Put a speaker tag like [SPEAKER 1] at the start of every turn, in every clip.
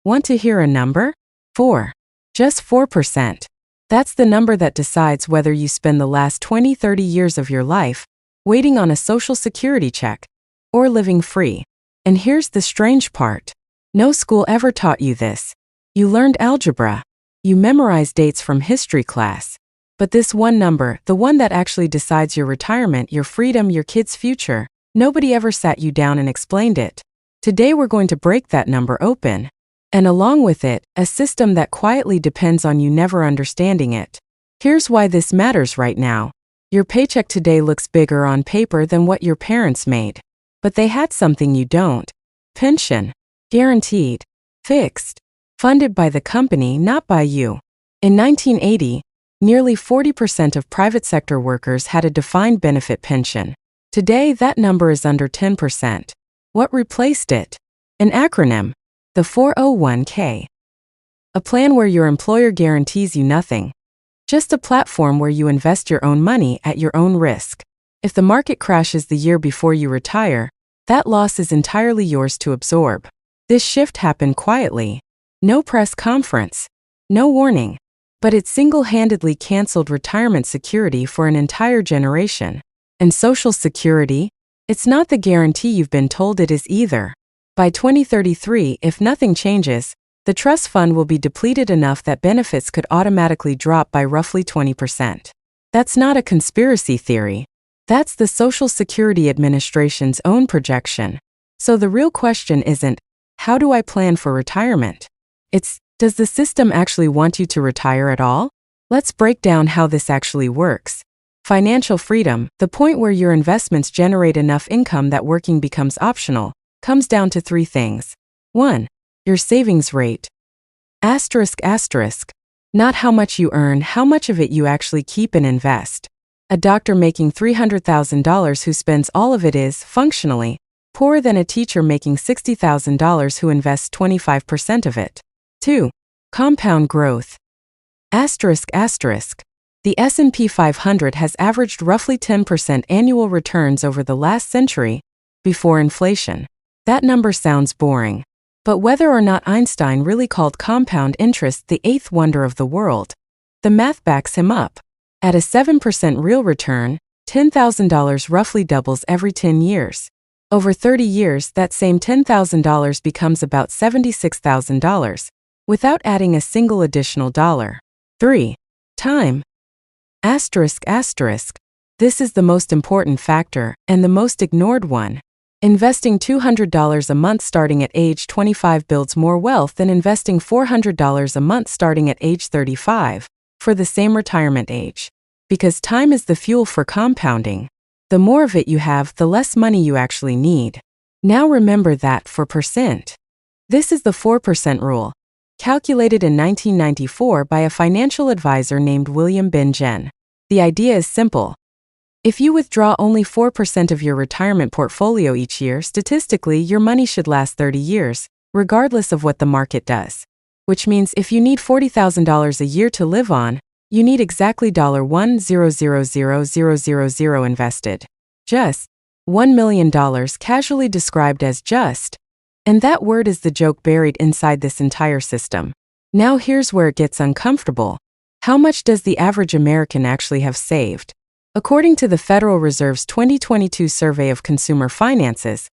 [SPEAKER 1] Want to hear a number? 4. Just 4%. That's the number that decides whether you spend the last 20-30 years of your life waiting on a Social Security check or living free. And here's the strange part. No school ever taught you this. You learned algebra. You memorized dates from history class. But this one number, the one that actually decides your retirement, your freedom, your kids' future, nobody ever sat you down and explained it. Today we're going to break that number open. And along with it, a system that quietly depends on you never understanding it. Here's why this matters right now. Your paycheck today looks bigger on paper than what your parents made. But they had something you don't. Pension. Guaranteed. Fixed. Funded by the company, not by you. In 1980, nearly 40% of private sector workers had a defined benefit pension. Today, that number is under 10%. What replaced it? An acronym. The 401k. A plan where your employer guarantees you nothing. Just a platform where you invest your own money at your own risk. If the market crashes the year before you retire, that loss is entirely yours to absorb. This shift happened quietly. No press conference. No warning. But it single-handedly canceled retirement security for an entire generation. And Social Security? It's not the guarantee you've been told it is either. By 2033, if nothing changes, the trust fund will be depleted enough that benefits could automatically drop by roughly 20%. That's not a conspiracy theory. That's the Social Security Administration's own projection. So the real question isn't, how do I plan for retirement? It's, does the system actually want you to retire at all? Let's break down how this actually works. Financial freedom, the point where your investments generate enough income that working becomes optional, comes down to 3 things. 1. Your savings rate. Asterisk. Not how much you earn, how much of it you actually keep and invest. A doctor making $300,000 who spends all of it is, functionally, poorer than a teacher making $60,000 who invests 25% of it. 2. Compound growth. Asterisk. The S&P 500 has averaged roughly 10% annual returns over the last century, before inflation. That number sounds boring. But whether or not Einstein really called compound interest the 8th wonder of the world, the math backs him up. At a 7% real return, $10,000 roughly doubles every 10 years. Over 30 years, that same $10,000 becomes about $76,000, without adding a single additional dollar. 3. Time. Asterisk. This is the most important factor, and the most ignored one. Investing $200 a month starting at age 25 builds more wealth than investing $400 a month starting at age 35, for the same retirement age. Because time is the fuel for compounding. The more of it you have, the less money you actually need. Now remember that 4%. This is the 4% rule, calculated in 1994 by a financial advisor named William Benjen. The idea is simple. If you withdraw only 4% of your retirement portfolio each year, statistically, your money should last 30 years, regardless of what the market does. Which means if you need $40,000 a year to live on, you need exactly $1,000,000 invested. Just $1 million, casually described as just. And that word is the joke buried inside this entire system. Now here's where it gets uncomfortable. How much does the average American actually have saved? According to the Federal Reserve's 2022 survey of consumer finances,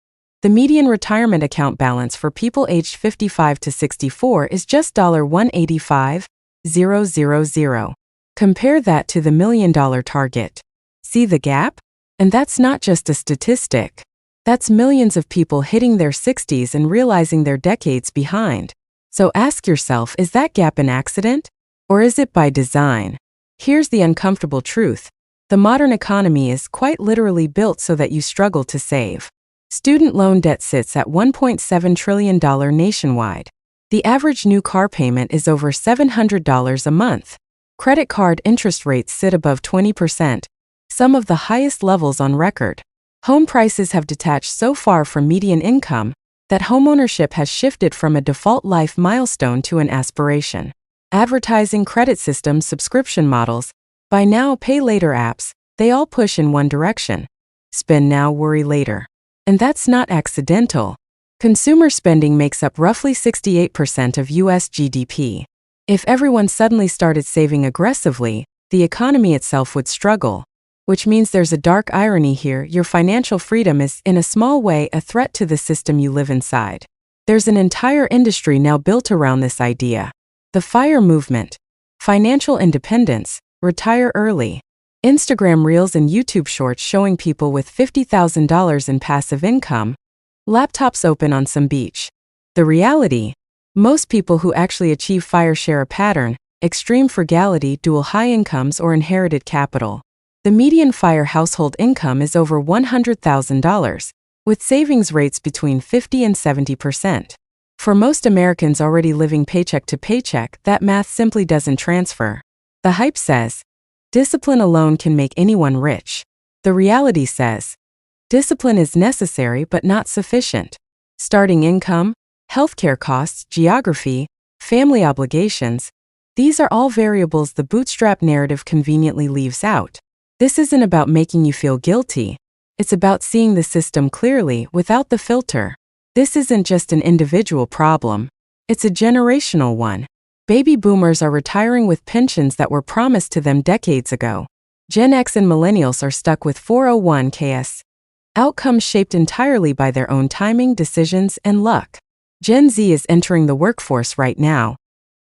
[SPEAKER 1] the median retirement account balance for people aged 55 to 64 is just $185,000. Compare that to the $1 million target. See the gap? And that's not just a statistic. That's millions of people hitting their 60s and realizing they're decades behind. So ask yourself, is that gap an accident? Or is it by design? Here's the uncomfortable truth. The modern economy is quite literally built so that you struggle to save. Student loan debt sits at $1.7 trillion nationwide. The average new car payment is over $700 a month. Credit card interest rates sit above 20%, some of the highest levels on record. Home prices have detached so far from median income that homeownership has shifted from a default life milestone to an aspiration. Advertising, credit systems, subscription models, buy now, pay later apps, they all push in one direction. Spend now, worry later. And that's not accidental. Consumer spending makes up roughly 68% of U.S. GDP. If everyone suddenly started saving aggressively, the economy itself would struggle. Which means there's a dark irony here: your financial freedom is, in a small way, a threat to the system you live inside. There's an entire industry now built around this idea. The FIRE movement. Financial independence. Retire early. Instagram Reels and YouTube Shorts showing people with $50,000 in passive income, laptops open on some beach. The reality? Most people who actually achieve FIRE share a pattern: extreme frugality, dual high incomes, or inherited capital. The median FIRE household income is over $100,000, with savings rates between 50 and 70%. For most Americans already living paycheck to paycheck, that math simply doesn't transfer. The hype says, discipline alone can make anyone rich. The reality says, discipline is necessary but not sufficient. Starting income, healthcare costs, geography, family obligations, these are all variables the bootstrap narrative conveniently leaves out. This isn't about making you feel guilty. It's about seeing the system clearly, without the filter. This isn't just an individual problem. It's a generational one. Baby boomers are retiring with pensions that were promised to them decades ago. Gen X and millennials are stuck with 401ks. Outcomes shaped entirely by their own timing, decisions, and luck. Gen Z is entering the workforce right now,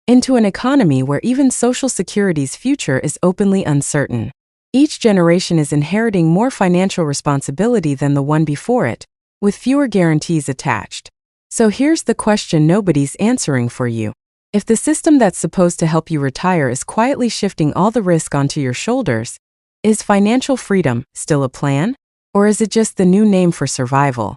[SPEAKER 1] into an economy where even Social Security's future is openly uncertain. Each generation is inheriting more financial responsibility than the one before it, with fewer guarantees attached. So here's the question nobody's answering for you. If the system that's supposed to help you retire is quietly shifting all the risk onto your shoulders, is financial freedom still a plan? Or is it just the new name for survival?